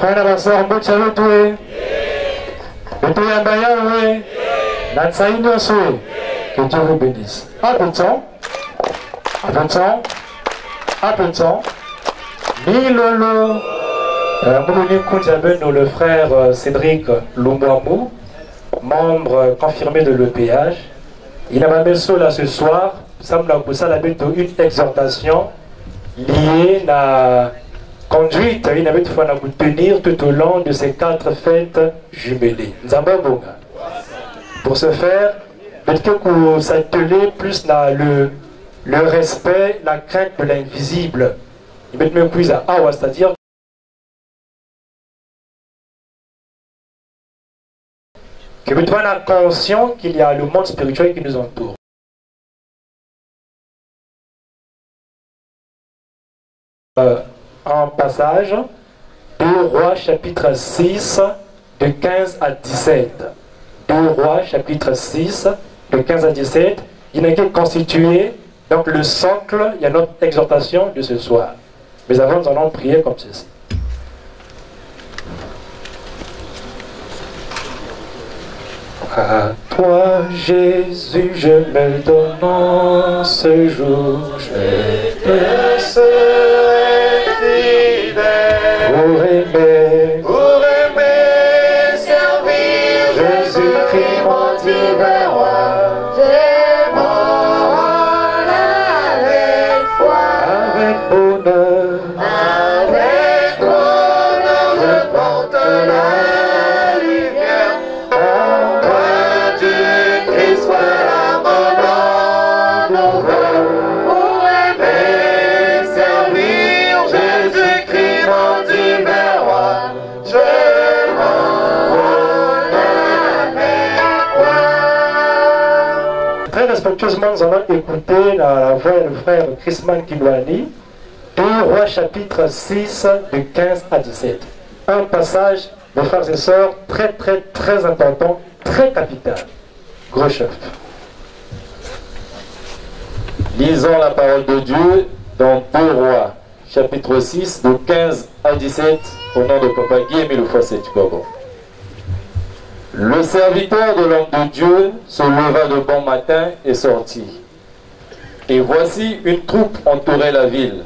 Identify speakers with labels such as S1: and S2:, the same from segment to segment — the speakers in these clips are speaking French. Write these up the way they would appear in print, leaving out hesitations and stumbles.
S1: Frère et soeur, que Dieu vous bénisse. Un peu de temps. Un peu de temps. Un peu de temps. Milolo. Nous le frère Cédric Lumwamou, membre confirmé de l'EPH. Il a même là ce soir, pour ça, une exhortation liée à la conduite, il avait faut tenir tout au long de ces 4 fêtes jumelées. Pour ce faire, peut-être que vous s'attelez plus dans le respect, la crainte de l'invisible. Il met même plus à Awa, c'est-à-dire que vous devez être conscient qu'il y a le monde spirituel qui nous entoure. Un passage, 2 Rois chapitre 6, de 15 à 17. 2 Rois chapitre 6, de 15 à 17. Il n'a qu'à constituer donc le socle, il y a notre exhortation de ce soir. Mais avant, nous allons prier comme ceci. À toi, Jésus, je me donne en ce jour, je te serai fidèle pour aimer, servir Jésus-Christ, mon divin roi. J'aime avec foi, avec bonheur, avec bonheur, je porte la respectueusement, nous allons écouter la voix du frère Chrisman Kilwani, 2 Rois chapitre 6, de 15 à 17. Un passage, mes frères et sœurs, très important, très capital. Gros chef.
S2: Lisons la parole de Dieu dans 2 Rois chapitre 6, de 15 à 17, au nom de Papa Guillaume Loufossé Tugogo. Le serviteur de l'homme de Dieu se leva de bon matin et sortit. Et voici une troupe entourait la ville,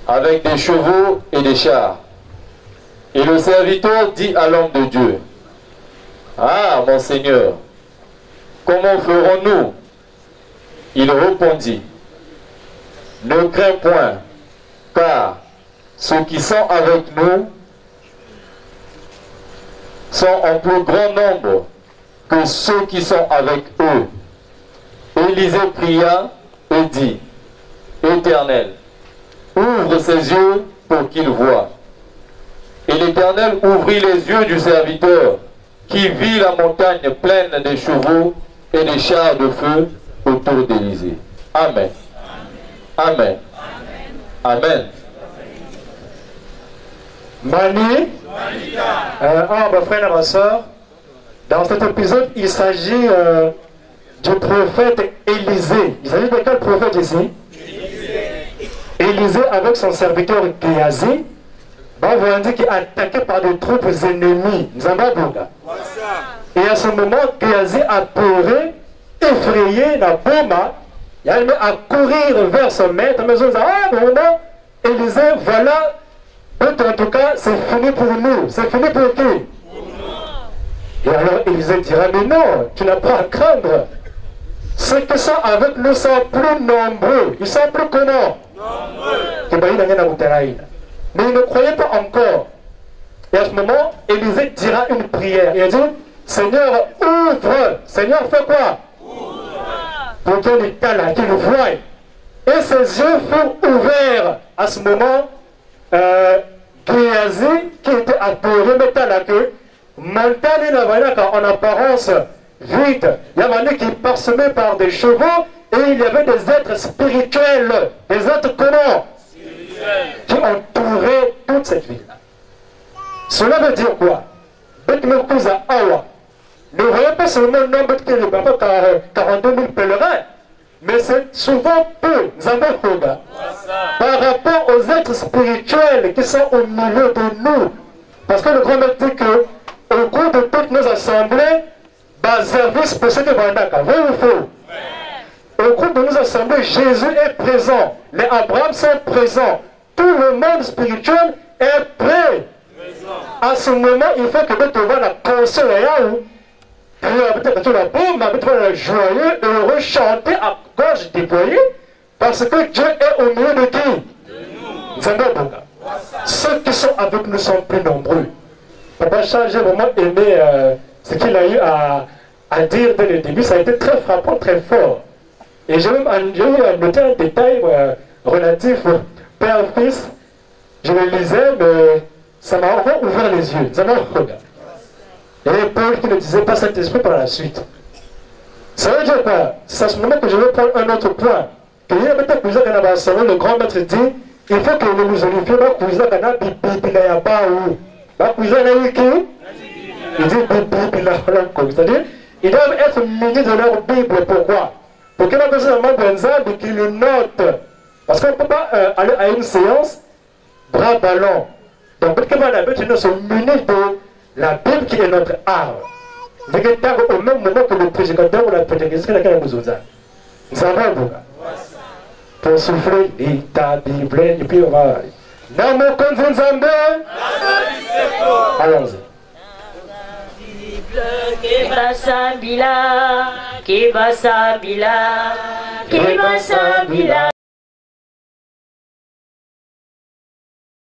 S2: avec des chevaux et des chars. Et le serviteur dit à l'homme de Dieu, « Ah, mon Seigneur, comment ferons-nous » Il répondit, « Ne crains point, car ceux qui sont avec nous sont en plus grand nombre que ceux qui sont avec eux. » Élisée pria et dit, « Éternel, ouvre ses yeux pour qu'il voie. » Et l'Éternel ouvrit les yeux du serviteur, qui vit la montagne pleine de chevaux et des chars de feu autour d'Élisée. Amen. Amen. Amen.
S1: Mani, ma frère et ma soeur, dans cet épisode, il s'agit du prophète Élisée. Il s'agit de quel prophète ici? Élisée avec son serviteur Géasi. On dit qu'il est attaqué par des troupes ennemies. Et à ce moment, Géasi a pleuré, effrayé, la bomba. Il a mis à courir vers son maître. Mais on dit, ah, vraiment, Élisée, voilà. En tout cas, c'est fini pour nous. C'est fini pour qui? Et alors Élisée dira, mais non, tu n'as pas à craindre. Ceux qui sont avec nous sont plus nombreux. Ils sont plus comment? Nombreux. Mais ils ne croyaient pas encore. Et à ce moment, Élisée dira une prière. Il dit, Seigneur, ouvre. Seigneur, fais quoi? Ouvre. Pour qu'il le voie. Et ses yeux furent ouverts. À ce moment, Géasi, qui était apeuré, mettait la queue, montagne en apparence vide. Il y avait qui parsemé par des chevaux et il y avait des êtres spirituels, des êtres comment? Qui entouraient toute cette ville. Cela veut dire quoi? Ne voyez pas seulement le nombre de 42 000 pèlerins, mais c'est souvent peu, par rapport aux êtres spirituels qui sont au milieu de nous. Parce que le grand maître dit que au cours de toutes nos assemblées, service pour ceux qui vont d'accord. Vrai ou faux? Au cours de nos assemblées, Jésus est présent. Les Abraham sont présents. Tout le monde spirituel est prêt. À ce moment, il faut que tu vas la consoler peut-être la bombe, peut-être joyeux, heureux, chanter à gorge déployée, parce que Dieu est au milieu de qui? Ceux qui sont avec nous sont plus nombreux. Papa Charles, j'ai vraiment aimé ce qu'il a eu à dire dès le début. Ça a été très frappant, très fort. Et j'ai même noté un détail relatif au Père-Fils. Je le lisais, mais ça m'a encore ouvert les yeux. Ça m'a regardé. Et Paul qui ne disait pas Saint-Esprit par la suite. Ça veut dire quoi? C'est à ce moment que je veux prendre un autre point. Que le grand maître dit, il faut que nous nous unifions. Il dit c'est-à-dire, ils doivent être munis de leur Bible. Pourquoi? Pour que la personne qui le note. Parce qu'on ne peut pas aller à une séance bras ballon. Donc, nous sommes munis de la Bible qui est notre arme. Au même moment que le prédicateur ou la prédicatrice, nous avons pour souffler, lis ta Bible, et puis on va. Allons-y.
S3: Kebasambila, Kebasambila, Kebasambila,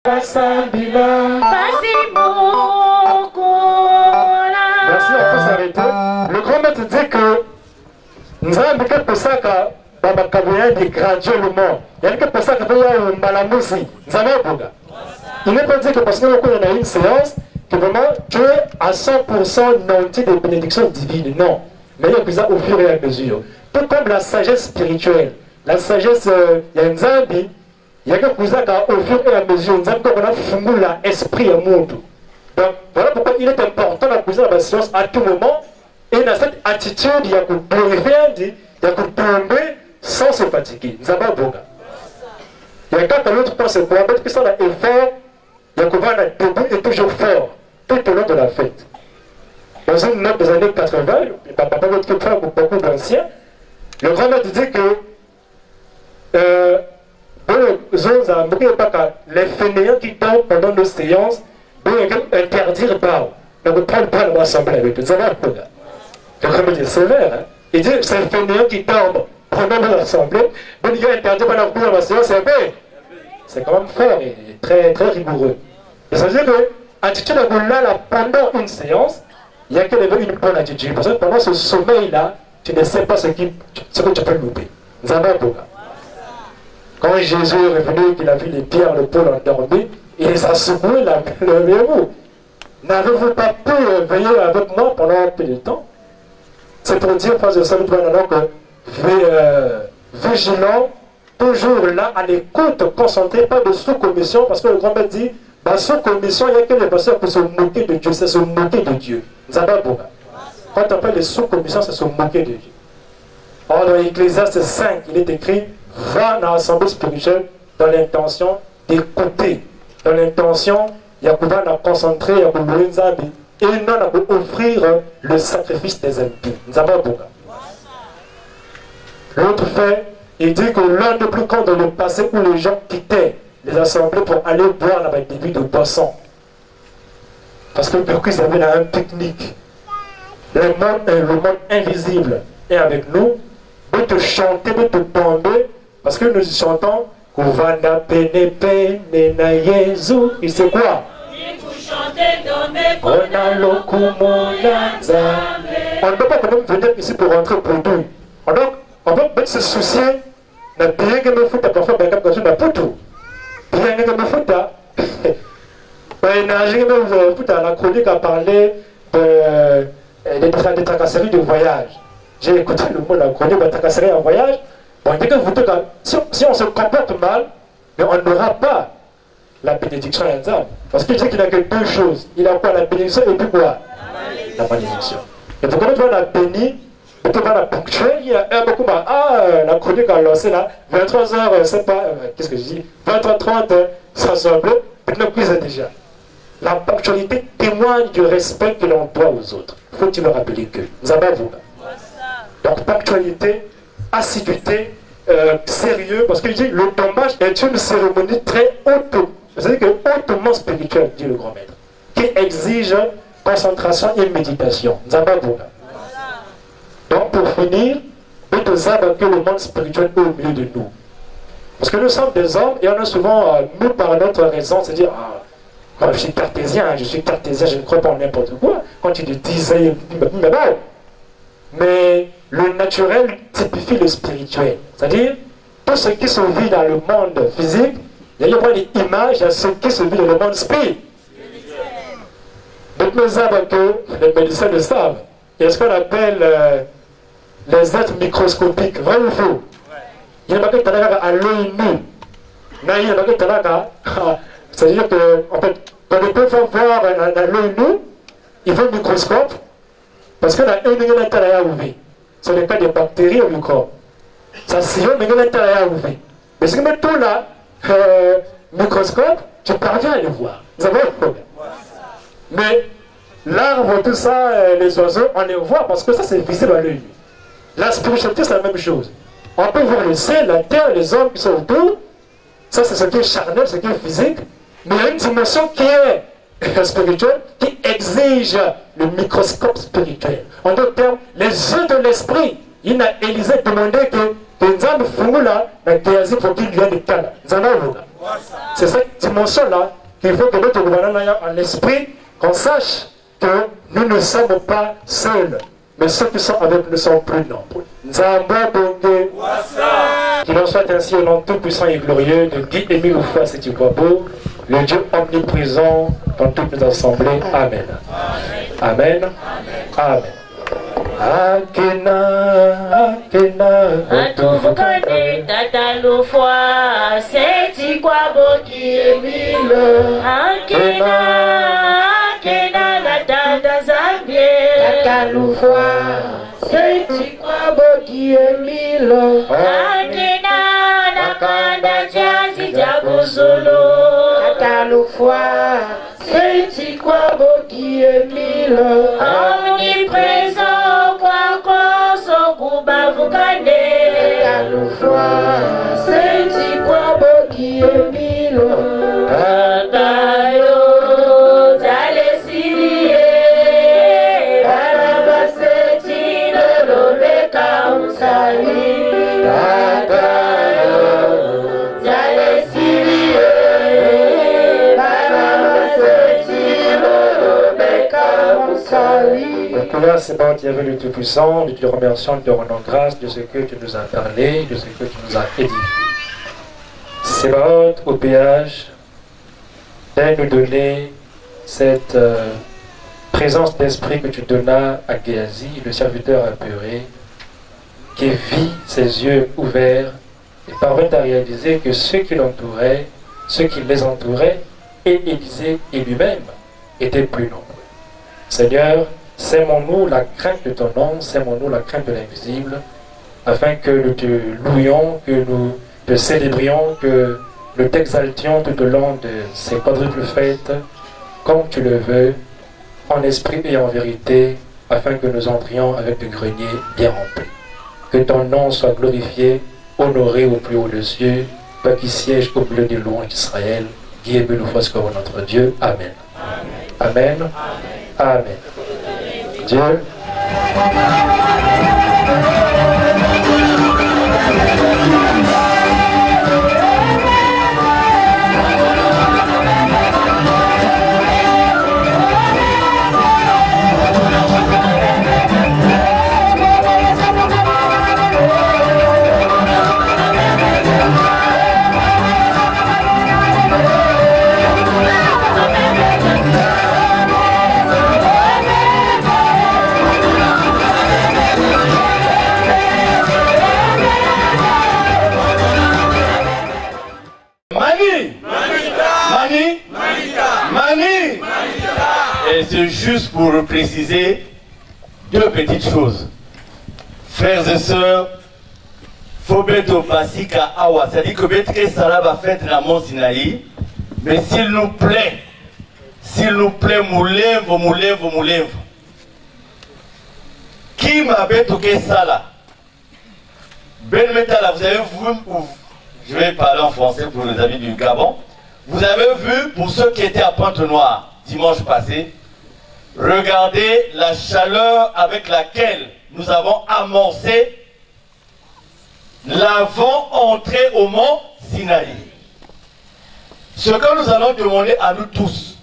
S3: Kebasambila. Merci beaucoup.
S1: Merci, on peut s'arrêter. Le grand maître dit que nous avons quelque chose qui graduellement. Il y a quelque chose qui est malamusi. Nous avons il n'est pas dit que parce qu'on a une séance, que vraiment tu es à 100% nanti des bénédictions divines. Non. Mais il y a plus au fur et à mesure. Tout comme la sagesse spirituelle. La sagesse, il y a une zambi, il y a quelque chose au fur et à mesure. Une zambi qu'on a fumé l'esprit à monde. Donc voilà pourquoi il est important d'accuser la science à tout moment. Et dans cette attitude, il y a que glorifier, il y a que tomber sans se fatiguer. Nous avons bon. Il y a quand l'autre point, c'est pour mettre que ça a effort, il y a que va debout et toujours fort. Tout au long de la fête. Dans une note des années 80, papa votre frère ou beaucoup d'anciens, le grand maître dit que les fainéants qui dorment pendant nos séances doivent interdire Bao. Donc on prend pas l'assemblée avec eux. Le grand maître est sévère. Hein? Il dit c'est les fainéants qui dorment pendant nos assemblées, donc il y a interdit pendant la séance, c'est quand même fort et très, très rigoureux. Et ça veut dire que attitude à là, pendant une séance, il y a une bonne attitude. Parce que pendant ce sommeil-là, tu ne sais pas ce que tu peux louper. Nous avons beaucoup. Quand Jésus est revenu, qu'il a vu les pierres, le pôle endormi, il les a secoués, levez-vous. N'avez-vous pas pu veiller avec moi pendant un peu de temps? C'est pour dire, frère de salut, que vigilant, toujours là, à l'écoute, concentré, pas de sous-commission, parce que le grand maître dit, dans sous-commission, il n'y a que les pasteurs pour se moquer de Dieu, c'est se moquer de Dieu. Quand on parle de sous-commission, c'est se moquer de Dieu. Or, dans l'Ecclésiaste 5, il est écrit, va dans l'assemblée spirituelle dans l'intention d'écouter, dans l'intention, il y a pouvoir la concentrer, il y a pouvoir et non à offrir le sacrifice des impies. Nous avons beaucoup. L'autre fait, il dit que l'un des plus grands dans le passé où les gens quittaient les assemblées pour aller boire avec des début de boisson. Parce que beaucoup ils avaient là un pique-nique. Le monde invisible est avec nous. De te chanter, de te tomber. Parce que nous chantons Kouvana Pene Pene Na Yezu. Il sait quoi? On ne peut pas quand même venir ici pour rentrer pour nous. Donc, on peut même se soucier de bien que me foute à parfois, bien que me foute tout. Bien que me foute à. Me foute à la chronique à parler des tracasseries de voyage. J'ai écouté le mot de la chronique de tracasserie en voyage. Bon, dès que vous dites si on se comporte mal, mais on n'aura pas la bénédiction à l'ensemble. Parce qu'il dit qu'il n'a que deux choses. Il a quoi? La bénédiction et puis quoi? La malédiction. Et pour qu'on la bénie, on peut la ponctuer. Il y a un beaucoup mal. La chronique a lancé là, 23h, c'est pas, qu'est-ce que je dis? 23h30, ça semble, peut-être prise déjà. La ponctualité témoigne du respect que l'on doit aux autres. Faut-il le rappeler que nous avons. Donc ponctualité, assiduité, sérieux, parce que je dis le tombage est une cérémonie très haute, c'est-à-dire que hautement spirituelle, dit le grand maître, qui exige concentration et méditation. Nous avons. Donc pour finir, nous avons que le monde spirituel est au milieu de nous. Parce que nous sommes des hommes et on a souvent, nous par notre raison, se dire moi je suis cartésien, je ne crois pas en n'importe quoi. Quand il disait, mais non. Mais le naturel typifie le spirituel. C'est-à-dire, tout ce qui se vit dans le monde physique, il y a des images à ce qui se vit dans le monde spirituel. Donc nous savons que les médecins le savent. Il y a ce qu'on appelle les êtres microscopiques, vrai ou faux? Il y a des gens à l'œil nu. Il y a des gens c'est-à-dire que, en fait, quand on peut voir à l'œil nu, il faut un microscope, parce que la une est à ouvrir. Ce n'est pas des bactéries ou microbes. Ça sillonne, mais il est à ouvrir. Mais si tu mets tout là, microscope, tu parviens à le voir. Nous avons un problème. Mais l'arbre, tout ça, les oiseaux, on les voit parce que ça c'est visible à l'œil nu. La spiritualité, c'est la même chose. On peut voir le ciel, la terre, les hommes qui sont autour. Ça, c'est ce qui est charnel, ce qui est physique. Mais il y a une dimension qui est spirituelle, qui exige le microscope spirituel. En d'autres termes, les yeux de l'esprit. Il a Élisée demandé que nous avons fait là, la Géasi pour qu'il vienne de Cana. C'est cette dimension-là qu'il faut que notre gouvernement ait en l'esprit, qu'on sache que nous ne sommes pas seuls. Mais ceux qui sont avec nous sont plus nombreux. Qu'il en soit ainsi au nom tout-puissant et glorieux de Guy Émile Oufouas-Sétikwabo, le Dieu omniprésent dans toutes nos assemblées. Amen. Amen. Amen. Akena,
S3: Atuvukane Tata Oufouas Sétikwabo qui Émile. Akena Tata Zambie. Tata Oufouas Sétikwabo qui Émile. Akena Nakanda Jazi Jagosolo. Tata Oufouas Sétikwabo qui Émile. Omniprésent.
S1: C'est bon, Dieu le Tout-Puissant, nous te remercions, nous te rendons grâce de ce que tu nous as parlé, de ce que tu nous as édifié. C'est bon, au péage, viens nous donner cette présence d'esprit que tu donnas à Géasi, le serviteur apeuré, qui vit ses yeux ouverts et parvint à réaliser que ceux qui l'entouraient, ceux qui les entouraient, et Élisée et lui-même, étaient plus nombreux. Seigneur, sèmons-nous la crainte de ton nom, sèmons-nous la crainte de l'invisible, afin que nous te louions, que nous te célébrions, que nous t'exaltions tout au long de ces quadruples fêtes, comme tu le veux, en esprit et en vérité, afin que nous entrions avec le grenier bien rempli. Que ton nom soit glorifié, honoré au plus haut des cieux, toi qui sièges au milieu des louanges d'Israël, Guy Émile Oufouas, notre Dieu. Amen. Amen. Amen. Amen. Dieu.
S4: C'est juste pour préciser deux petites choses. Frères et sœurs, faut beto basika awa, c'est-à-dire que betre sala va faire la mont Sinaï, mais s'il nous plaît, s'il nous plaît, moulez-vous. Qui m'avait toqué ça là? Ben Metala, vous avez vu, je vais parler en français pour les amis du Gabon. Vous avez vu, pour ceux qui étaient à Pointe-Noire dimanche passé, regardez la chaleur avec laquelle nous avons amorcé l'avant-entrée au mont Sinaï. Ce que nous allons demander à nous tous,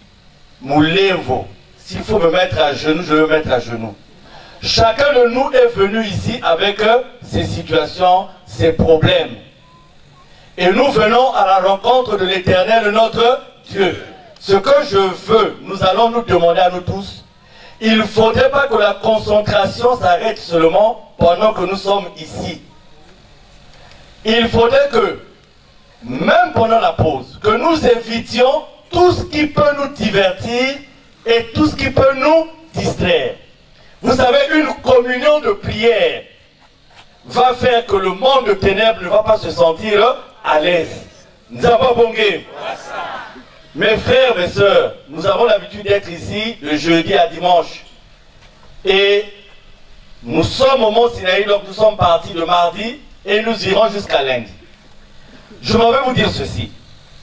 S4: moulez-vous. S'il faut me mettre à genoux, je vais me mettre à genoux. Chacun de nous est venu ici avec ses situations, ses problèmes. Et nous venons à la rencontre de l'Éternel, notre Dieu. Ce que je veux, nous allons nous demander à nous tous, il ne faudrait pas que la concentration s'arrête seulement pendant que nous sommes ici. Il faudrait que, même pendant la pause, que nous évitions tout ce qui peut nous divertir et tout ce qui peut nous distraire. Vous savez, une communion de prière va faire que le monde de ténèbres ne va pas se sentir à l'aise. Nous avons bongué. Mes frères et sœurs, nous avons l'habitude d'être ici le jeudi à dimanche. Et nous sommes au mont Sinaï, donc nous sommes partis le mardi et nous irons jusqu'à lundi. Je m'en vais vous dire ceci.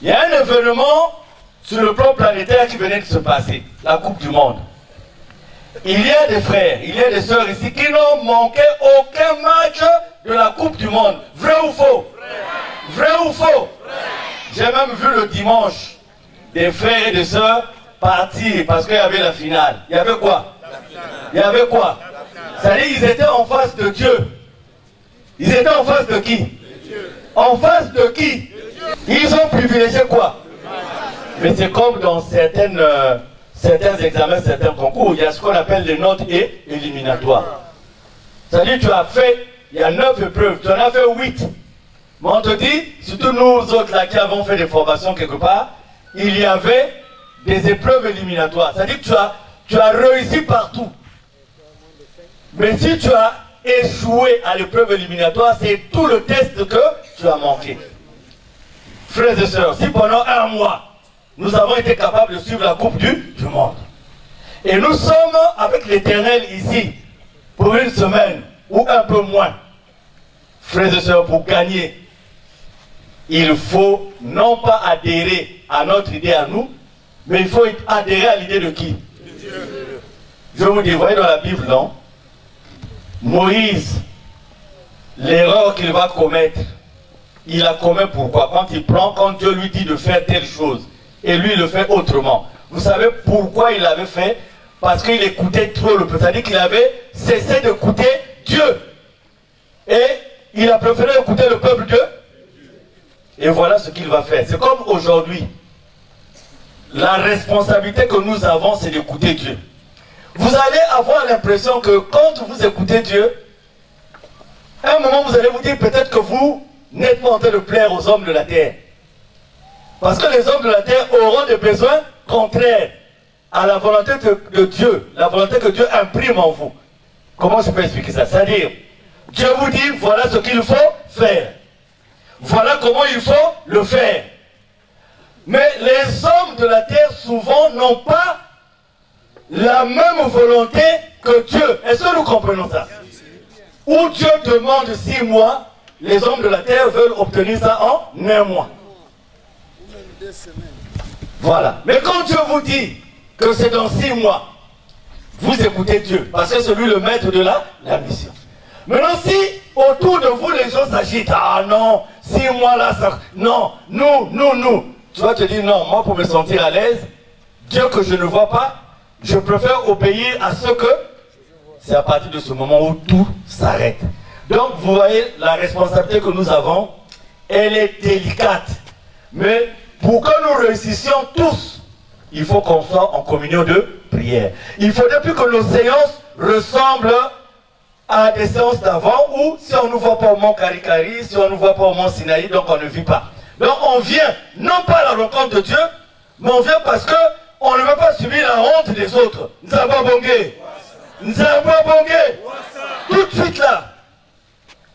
S4: Il y a un événement sur le plan planétaire qui venait de se passer, la Coupe du Monde. Il y a des frères, il y a des sœurs ici qui n'ont manqué aucun match de la Coupe du Monde. Vrai ou faux? Vrai ou faux? J'ai même vu le dimanche des frères et des sœurs partir parce qu'il y avait la finale. Il y avait quoi? Il y avait quoi? C'est-à-dire qu'ils étaient en face de Dieu. Ils étaient en face de qui? En face de qui? Ils ont privilégié quoi? Mais c'est comme dans certains examens, certains concours, il y a ce qu'on appelle les notes éliminatoires. C'est-à-dire tu as fait, il y a 9 épreuves, tu en as fait 8. Mais on te dit, surtout nous autres là qui avons fait des formations quelque part, il y avait des épreuves éliminatoires. C'est-à-dire que tu as réussi partout. Mais si tu as échoué à l'épreuve éliminatoire, c'est tout le test que tu as manqué. Frères et sœurs, si pendant un mois, nous avons été capables de suivre la Coupe du Monde, et nous sommes avec l'Éternel ici pour une semaine ou un peu moins, frères et sœurs, pour gagner, il faut non pas adhérer à notre idée à nous, mais il faut adhérer à l'idée de qui? Je vous dis, vous voyez dans la Bible, non? Moïse, l'erreur qu'il va commettre, il la commet pourquoi? Quand Dieu lui dit de faire telle chose, et lui il le fait autrement. Vous savez pourquoi il l'avait fait? Parce qu'il écoutait trop le peuple. C'est-à-dire qu'il avait cessé d'écouter Dieu. Et il a préféré écouter le peuple de. Et voilà ce qu'il va faire. C'est comme aujourd'hui. La responsabilité que nous avons, c'est d'écouter Dieu. Vous allez avoir l'impression que quand vous écoutez Dieu, à un moment vous allez vous dire peut-être que vous n'êtes pas en train de plaire aux hommes de la terre. Parce que les hommes de la terre auront des besoins contraires à la volonté de Dieu, la volonté que Dieu imprime en vous. Comment je peux expliquer ça? C'est-à-dire, Dieu vous dit, voilà ce qu'il faut faire. Voilà comment il faut le faire. Mais les hommes de la terre, souvent, n'ont pas la même volonté que Dieu. Est-ce que nous comprenons ça? Où Dieu demande 6 mois, les hommes de la terre veulent obtenir ça en 1 mois. Voilà. Mais quand Dieu vous dit que c'est dans 6 mois, vous écoutez Dieu, parce que c'est lui le maître de la mission. Maintenant, si autour de vous les gens s'agitent, ah non, 6 mois là, ça... non, nous, tu vas te dire non, moi pour me sentir à l'aise, Dieu que je ne vois pas, je préfère obéir à ce que c'est à partir de ce moment où tout s'arrête. Donc vous voyez, la responsabilité que nous avons, elle est délicate. Mais pour que nous réussissions tous, il faut qu'on soit en communion de prière. Il ne faudrait plus que nos séances ressemblent à des séances d'avant où si on ne nous voit pas au mont Karikari, si on ne nous voit pas au mont Sinaï, donc on ne vit pas. Donc on vient, non pas à la rencontre de Dieu, mais on vient parce qu'on ne veut pas subir la honte des autres. Nous avons bongué. Nous avons bongué. Tout de suite là,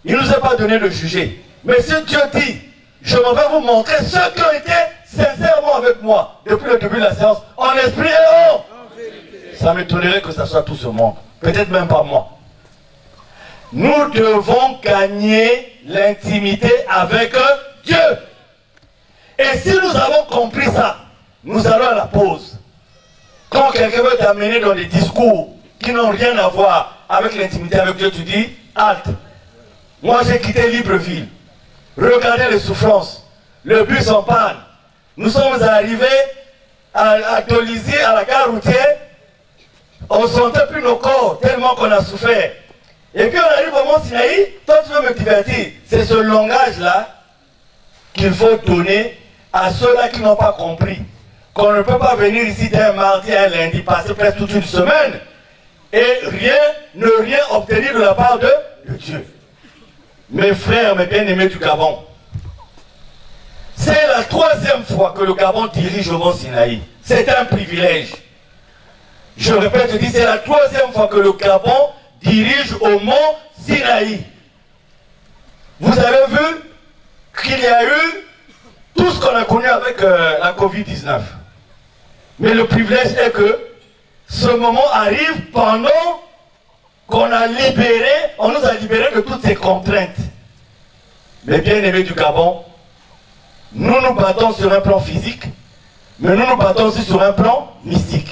S4: il ne nous a pas donné de juger. Mais si Dieu dit, je m'en vais vous montrer ceux qui ont été sincèrement avec moi depuis le début de la séance, en esprit et en vérité. Ça m'étonnerait que ça soit tout ce monde. Peut-être même pas moi. Nous devons gagner l'intimité avec Dieu. Et si nous avons compris ça, nous allons à la pause. Quand quelqu'un veut t'amener dans des discours qui n'ont rien à voir avec l'intimité avec Dieu, tu dis, halte. Moi j'ai quitté Libreville. Regardez les souffrances. Le bus en panne. Nous sommes arrivés à Tolizy, à la gare routière. On ne sentait plus nos corps tellement qu'on a souffert. Et puis on arrive au Mont Sinaï. Toi tu veux me divertir. C'est ce langage-là qu'il faut donner à ceux-là qui n'ont pas compris qu'on ne peut pas venir ici d'un mardi à un lundi, passer presque toute une semaine et ne rien obtenir de la part de Dieu. Mes frères, mes bien-aimés du Gabon, c'est la 3e fois que le Gabon dirige au Mont Sinaï. C'est un privilège. Je répète, je dis, c'est la 3e fois que le Gabon dirige au Mont Sinaï. Vous avez vu qu'il y a eu tout ce qu'on a connu avec la Covid-19. Mais le privilège est que ce moment arrive pendant qu'on a libéré, on nous a libérés de toutes ces contraintes. Mais bien aimés du Gabon, nous nous battons sur un plan physique, mais nous nous battons aussi sur un plan mystique.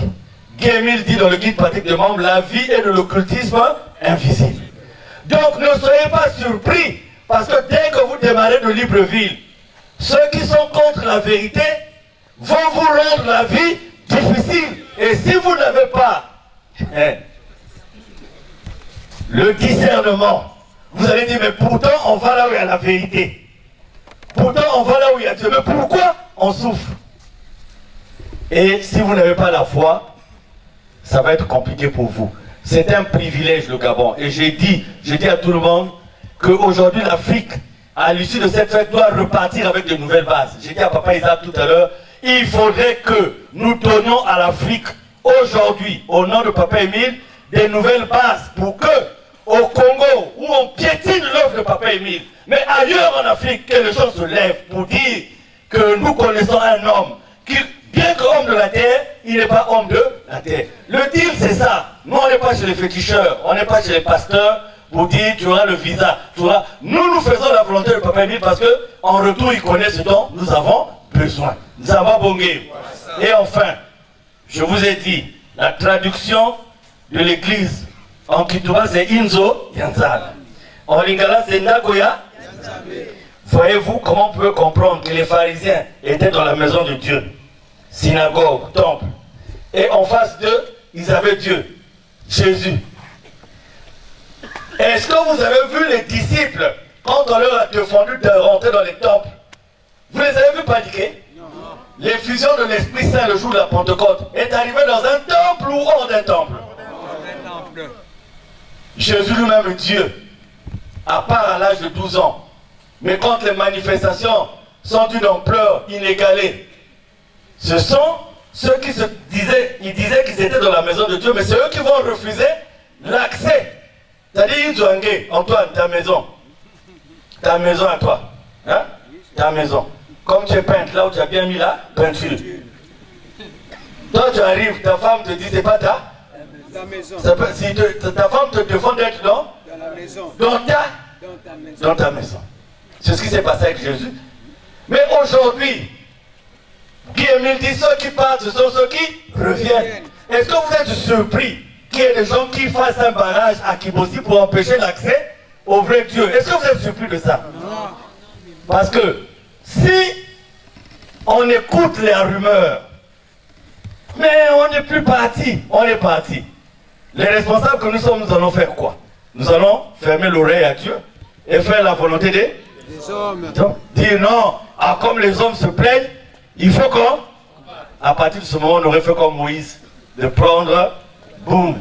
S4: Guy Émile dit dans le guide pratique de membres, la vie est de l'occultisme invisible. Donc ne soyez pas surpris, parce que dès que vous démarrez de Libreville, ceux qui sont contre la vérité vont vous rendre la vie difficile. Et si vous n'avez pas le discernement, vous allez dire, mais pourtant on va là où il y a la vérité. Pourtant on va là où il y a Dieu. Mais pourquoi on souffre? Et si vous n'avez pas la foi, ça va être compliqué pour vous. C'est un privilège le Gabon. Et j'ai dit à tout le monde qu'aujourd'hui l'Afrique, à l'issue de cette fête, doit repartir avec de nouvelles bases. J'ai dit à Papa Isaac tout à l'heure, il faudrait que nous donnions à l'Afrique aujourd'hui, au nom de Papa Émile, des nouvelles bases pour que, au Congo, où on piétine l'œuvre de Papa Émile, mais ailleurs en Afrique, que les gens se lèvent pour dire que nous connaissons un homme qui, bien qu'homme de la terre, il n'est pas homme de la terre. Le deal, c'est ça. Nous, on n'est pas chez les féticheurs, on n'est pas chez les pasteurs pour dire tu auras le visa. Nous faisons la volonté de Papa Émile parce qu'en retour, il connaît ce dont nous avons besoin. Nous avons bongé. Et enfin, je vous ai dit, la traduction de l'église en Kituba, c'est Inzo Yanzal. En Lingala, c'est Nagoya. Voyez-vous comment on peut comprendre que les pharisiens étaient dans la maison de Dieu, synagogue, temple, et en face d'eux, ils avaient Dieu, Jésus. Est-ce que vous avez vu les disciples, quand on leur a défendu de rentrer dans les temples, vous les avez vus paniquer? L'effusion de l'Esprit Saint le jour de la Pentecôte est arrivée dans un temple ou hors d'un temple? Jésus lui-même, Dieu, à part à l'âge de 12 ans. Mais quand les manifestations sont d'une ampleur inégalée, ce sont ceux qui se disaient, ils disaient qu'ils étaient dans la maison de Dieu, mais c'est eux qui vont refuser l'accès. C'est-à-dire, Antoine, ta maison à toi, hein? Ta maison. Comme tu es peintre, là où tu as bien mis la peinture. Toi, tu arrives, ta femme te dit, c'est pas ta maison. Si ta femme te défend d'être dans la maison. Dans ta maison. C'est ce qui s'est passé avec Jésus. Mais aujourd'hui, Guy Émile dit, ceux qui partent, ce sont ceux qui reviennent. Est-ce que vous êtes surpris qu'il y ait des gens qui fassent un barrage à Kibosi pour empêcher l'accès au vrai Dieu? Est-ce que vous êtes surpris de ça? Non. Parce que si on écoute les rumeurs, mais on n'est plus parti, on est parti. Les responsables que nous sommes, nous allons faire quoi? Nous allons fermer l'oreille à Dieu et faire la volonté des hommes. Donc, dire non, comme les hommes se plaignent, il faut qu'on, à partir de ce moment, on aurait fait comme Moïse, de prendre, boum.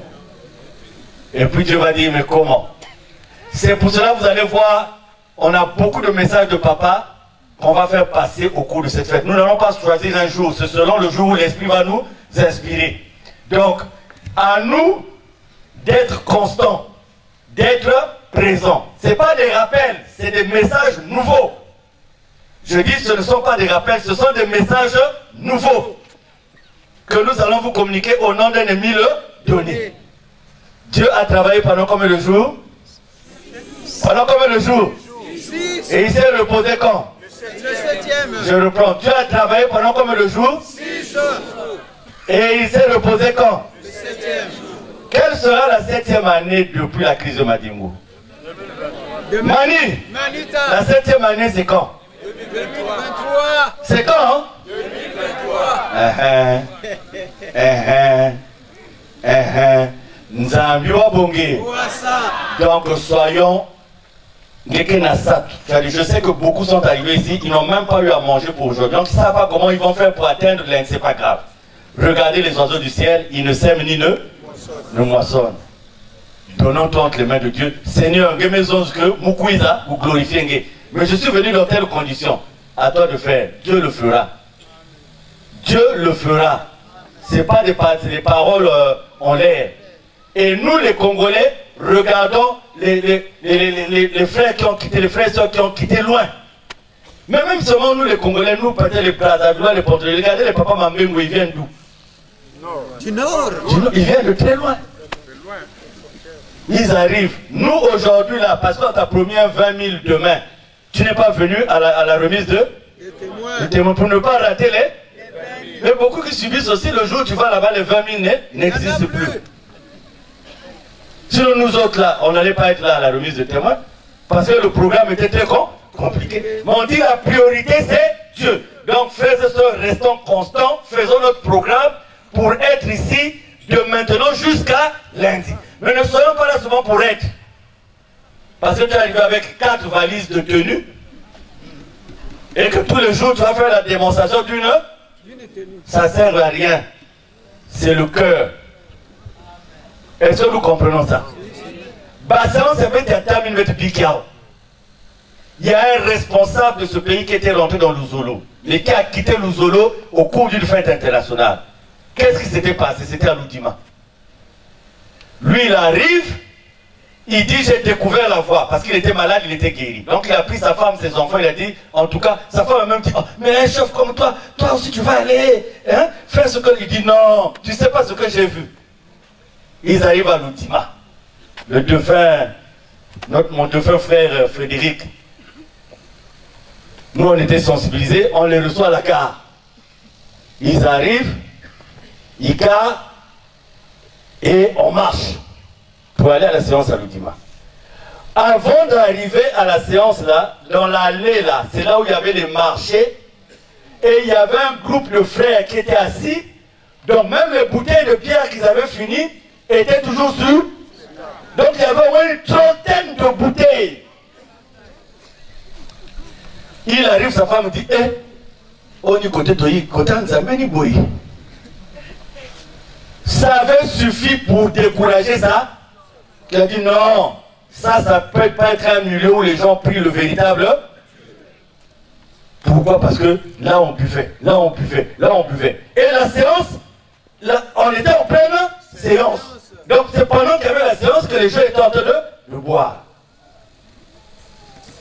S4: Et puis Dieu va dire, mais comment? C'est pour cela que vous allez voir, on a beaucoup de messages de papa qu'on va faire passer au cours de cette fête. Nous n'allons pas choisir un jour, c'est selon le jour où l'Esprit va nous inspirer. Donc, à nous d'être constants, d'être présents. Ce n'est pas des rappels, c'est des messages nouveaux. Je dis, ce ne sont pas des rappels, ce sont des messages nouveaux que nous allons vous communiquer au nom d'un ennemi le donné. Dieu a travaillé pendant combien de jours? Pendant combien de jours? Et il s'est reposé quand?
S5: Le 7e.
S4: Je reprends. Dieu a travaillé pendant combien de jours?
S5: 6 jours.
S4: Et il s'est reposé quand?
S5: Le 7e.
S4: Quelle sera la 7e année depuis la crise de Madingo? Mani, la 7e année c'est quand?
S5: 2023.
S4: C'est quand hein? 2023. Nzambi wa bonge. Donc soyons je sais que beaucoup sont arrivés ici, ils n'ont même pas eu à manger pour aujourd'hui. Donc ils ne savent pas comment ils vont faire pour atteindre l'Inde, c'est pas grave. Regardez les oiseaux du ciel, ils ne sèment ni ne moissonnent. Donnons-toi entre les mains de Dieu. Seigneur, mais je suis venu dans telle condition. À toi de faire. Dieu le fera. Dieu le fera. Ce n'est pas des paroles en l'air. Et nous les Congolais, regardons les frères qui ont quitté, les frères et sœurs qui ont quitté loin. Mais même seulement nous les Congolais, nous peut-être les Brazzaville, les Portugais, regardez les papas Mambengo, ils viennent d'où?
S5: Du nord.
S4: Ils viennent de très loin. Ils arrivent. Nous aujourd'hui là, parce qu'on t'a promis 20 000 demain, tu n'es pas venu à la remise de témoins pour ne pas rater les. Mais beaucoup qui subissent aussi le jour où tu vas là-bas, les 20 000 n'existent plus. Sinon nous autres là, on n'allait pas être là à la remise de témoins parce que le programme était très compliqué. Mais on dit la priorité c'est Dieu. Donc frères et sœurs, restons constants, faisons notre programme pour être ici de maintenant jusqu'à lundi. Mais ne soyons pas là seulement pour être. Parce que tu es arrivé avec 4 valises de tenue et que tous les jours tu vas faire la démonstration d'une. Ça ne sert à rien. C'est le cœur. Est-ce que nous comprenons ça? Il y a un responsable de ce pays qui était rentré dans l'Ouzolo, mais qui a quitté l'Ouzolo au cours d'une fête internationale. Qu'est-ce qui s'était passé? C'était à Loudima. Lui, il arrive, il dit j'ai découvert la voie, parce qu'il était malade, il était guéri. Donc il a pris sa femme, ses enfants, il a dit, en tout cas, sa femme a même dit, oh, mais un chef comme toi, toi aussi tu vas aller faire ce que... Il dit non, tu ne sais pas ce que j'ai vu. Ils arrivent à Loudima. Le défunt, mon défunt frère Frédéric, nous on était sensibilisés, on les reçoit à la gare. Ils arrivent, ils garent et on marche pour aller à la séance à Loudima. Avant d'arriver à la séance là, dans l'allée là, c'est là où il y avait les marchés et il y avait un groupe de frères qui étaient assis, donc même les bouteilles de bière qu'ils avaient finies étaient toujours sur. Donc il y avait une trentaine de bouteilles. Il arrive, sa femme dit, on est côté Toyi, côté Nzameni Boyi. Ça avait suffi pour décourager ça. Il a dit non, ça peut pas être un milieu où les gens prient le véritable. Pourquoi? Parce que là on buvait, là on buvait, là on buvait. Et la séance, là, on était en pleine séance. Donc c'est pendant qu'il y avait la séance que les gens étaient en train de boire.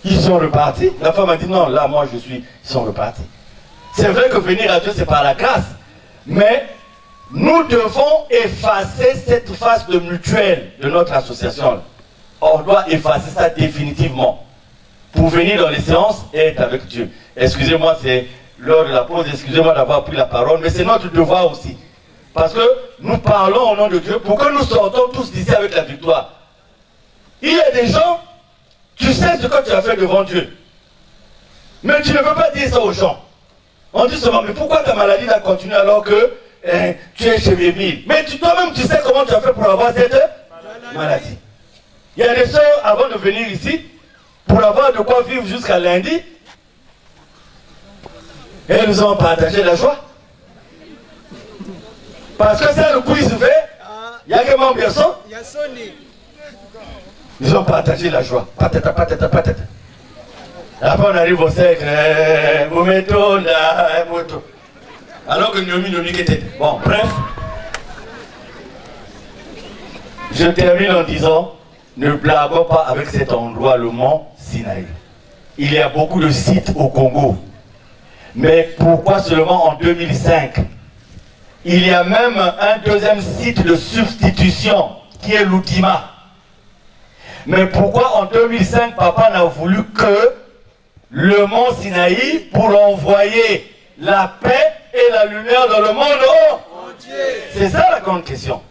S4: Ils sont repartis. La femme a dit non, là moi je suis. Ils sont repartis. C'est vrai que venir à Dieu c'est par la grâce. Mais nous devons effacer cette phase de mutuelle de notre association. On doit effacer ça définitivement. Pour venir dans les séances et être avec Dieu. Excusez-moi, c'est l'heure de la pause. Excusez-moi d'avoir pris la parole. Mais c'est notre devoir aussi. Parce que nous parlons au nom de Dieu pour que nous sortons tous d'ici avec la victoire. Il y a des gens, tu sais ce que tu as fait devant Dieu. Mais tu ne veux pas dire ça aux gens. On dit seulement, mais pourquoi ta maladie a continué alors que tu es chez Bébé? Mais toi-même, tu sais comment tu as fait pour avoir cette maladie. Il y a des soeurs, avant de venir ici, pour avoir de quoi vivre jusqu'à lundi, elles nous ont partagé la joie. Parce que c'est le coup, ils se fait. Il y a que membre son. Ils ont partagé la joie. Patata, patata, patata. Après on arrive au cercle. Alors que Nomi qui était. Bon, bref. Je termine en disant, ne blaguons pas avec cet endroit, le mont Sinaï. Il y a beaucoup de sites au Congo Mais pourquoi seulement en 2005? Il y a même un deuxième site de substitution qui est l'Ultima. Mais pourquoi en 2005, papa n'a voulu que le mont Sinaï pour envoyer la paix et la lumière dans le monde entier? C'est ça la grande question.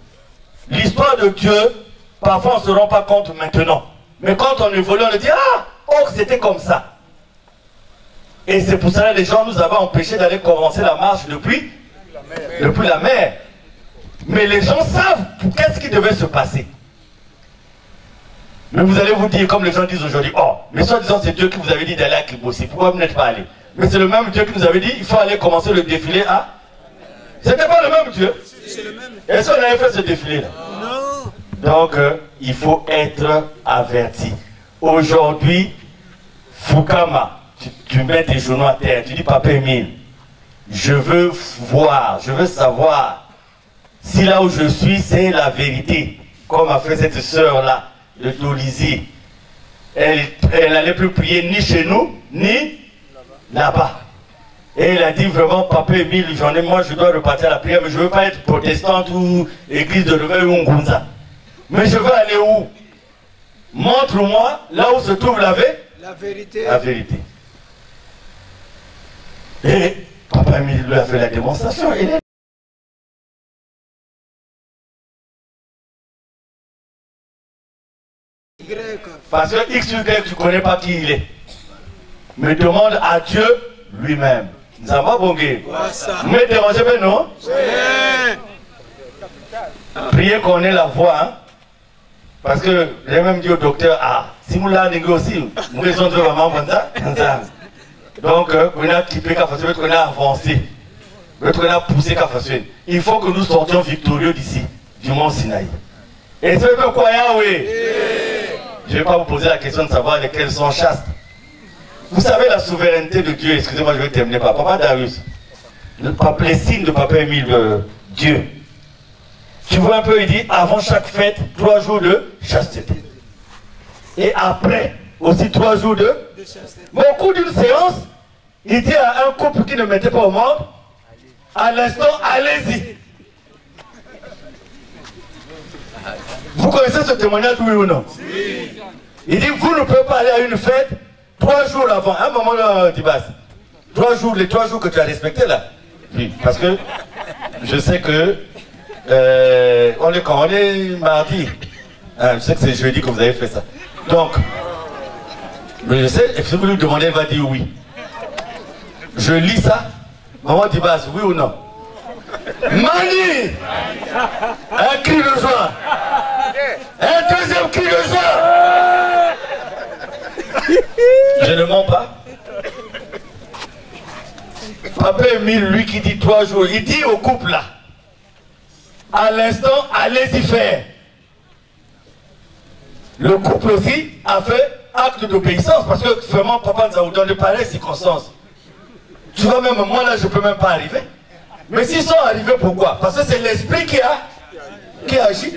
S4: L'histoire de Dieu, parfois on ne se rend pas compte maintenant. Mais quand on évolue, on dit, ah, oh, c'était comme ça. Et c'est pour ça que les gens nous avaient empêchés d'aller commencer la marche depuis la mer. Mais les gens savent qu'est-ce qui devait se passer. Mais vous allez vous dire, comme les gens disent aujourd'hui, oh, mais soi-disant c'est Dieu qui vous avait dit d'aller à Kibossi, pourquoi vous n'êtes pas allé? Mais c'est le même Dieu qui nous avait dit, il faut aller commencer le défilé à... C'était pas le même Dieu? Est-ce qu'on avait fait ce défilé-là?
S5: Non.
S4: Donc, il faut être averti. Aujourd'hui, Fukama, tu mets tes genoux à terre, tu dis, Papa Émile, je veux voir, je veux savoir si là où je suis, c'est la vérité. Comme a fait cette sœur-là, de Dolisie. Elle n'allait plus prier ni chez nous, ni là-bas. Et elle a dit vraiment, Papa Émile, moi je dois repartir à la prière, mais je ne veux pas être protestante ou église de Réveil ou Ngunza. Mais je veux aller où? Montre-moi là où se trouve la vérité. La vérité. Et Papa Émile lui a fait la démonstration. Parce que X, Y, tu ne connais pas qui il est. Mais demande à Dieu lui-même. Nous avons bongué. Mais dérangez pas, non? Priez qu'on ait la voix. Hein? Parce que j'ai même dit au docteur, ah, si vous l'avez aussi, nous les autres vraiment comme ça. Donc, on a quitté qu'à faire, on a avancé. On a poussé qu'à faire. Il faut que nous sortions victorieux d'ici, du mont Sinaï. Et c'est que quoi, oui? Je ne vais pas vous poser la question de savoir lesquels sont chastes. Vous savez la souveraineté de Dieu, excusez-moi, je vais terminer par Papa Darius. Les signes de Papa Émile, Dieu. Tu vois un peu, il dit, avant chaque fête, 3 jours de chasteté. Et après, aussi 3 jours de chasteté. Mais au cours d'une séance, il dit à un couple qui ne mettait pas au monde, à l'instant, allez-y. Vous connaissez ce témoignage, oui ou non? Oui. Il dit, vous ne pouvez pas aller à une fête 3 jours avant. Un moment là, Dibas. 3 jours, les 3 jours que tu as respectés là. Oui, parce que je sais que on est mardi. Je sais que c'est jeudi que vous avez fait ça. Donc, mais je sais, et si vous lui demandez, elle va dire oui. Je lis ça. Maman Dibas, oui ou non? Mani! Un cri de joie! Un deuxième cri de joie! Je ne mens pas. Papa Émile, lui qui dit 3 jours, il dit au couple là, à l'instant, allez-y faire. Le couple aussi a fait acte d'obéissance parce que vraiment, papa nous a donné de pareilles circonstances. Tu vois, même moi là, je ne peux même pas arriver. Mais s'ils sont arrivés, pourquoi? Parce que c'est l'esprit qui agit.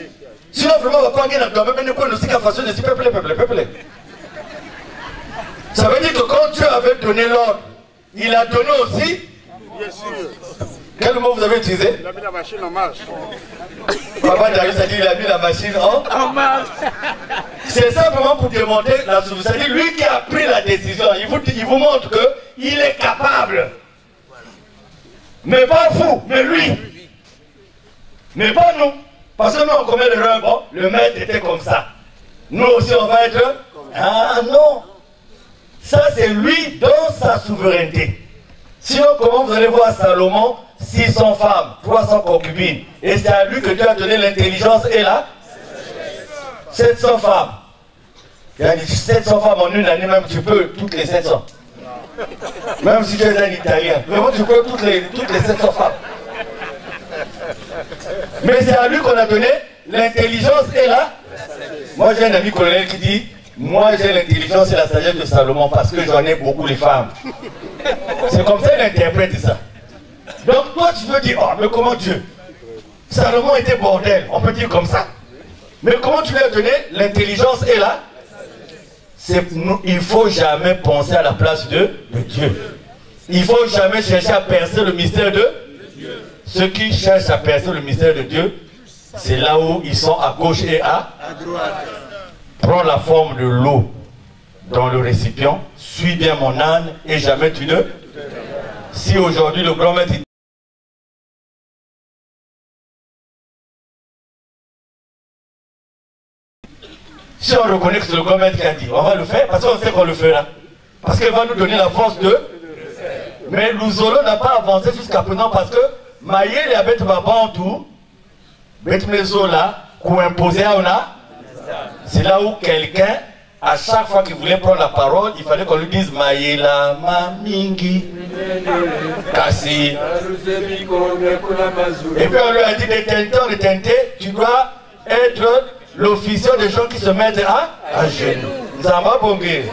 S4: Sinon, vraiment, on va pas gagner dans même une aussi qu'à façon de dire peuple. Ça veut dire que quand Dieu avait donné l'ordre, il a donné aussi. Bien sûr. Quel mot vous avez utilisé? Il a mis la machine en marche. Papa Darius a dit il a mis la machine en marche. C'est simplement pour démontrer la souveraineté. C'est-à-dire lui qui a pris la décision. Il vous montre qu'il est capable. Mais pas vous, mais lui. Mais pas nous. Parce que nous, on commet l'erreur, bon, le maître était comme ça. Nous aussi, on va être... Ah non. Ça, c'est lui dans sa souveraineté. Sinon, comment vous allez voir Salomon, 600 femmes, 300 concubines. Et c'est à lui que Dieu a donné l'intelligence et la 700 femmes. Il y a 700 femmes en une année, même tu peux toutes les 700. Même si tu es un Italien, vraiment tu peux toutes les 700 femmes. Mais c'est à lui qu'on a donné l'intelligence et la... Moi j'ai un ami colonel qui dit, moi j'ai l'intelligence et la sagesse de Salomon parce que j'en ai beaucoup les femmes. C'est comme ça qu'il interprète ça. Donc toi tu veux dire, oh mais comment Dieu? Salomon était bordel, on peut dire comme ça. Mais comment tu lui as donné l'intelligence et la... Il ne faut jamais penser à la place de Dieu. Il ne faut jamais chercher à percer le mystère de Dieu. Ceux qui cherchent à percer le mystère de Dieu, c'est là où ils sont à gauche et à droite. Prends la forme de l'eau dans le récipient, suis bien mon âne et jamais tu ne. Si aujourd'hui le grand maître si on reconnaît que c'est le grand maître qui a dit, on va le faire parce qu'on sait qu'on le fera. Parce qu'il va nous donner la force de. Mais Luzolo n'a pas avancé jusqu'à présent parce que Maïe a bête Babantou, bête Mezola, qu'on imposait à Ona. C'est là où quelqu'un, à chaque fois qu'il voulait prendre la parole, il fallait qu'on lui dise Maïla, Mamingi, Kassi. Et puis on lui a dit de tenter, tu dois être l'officier des gens qui se mettent à genoux. Zamba Bongé.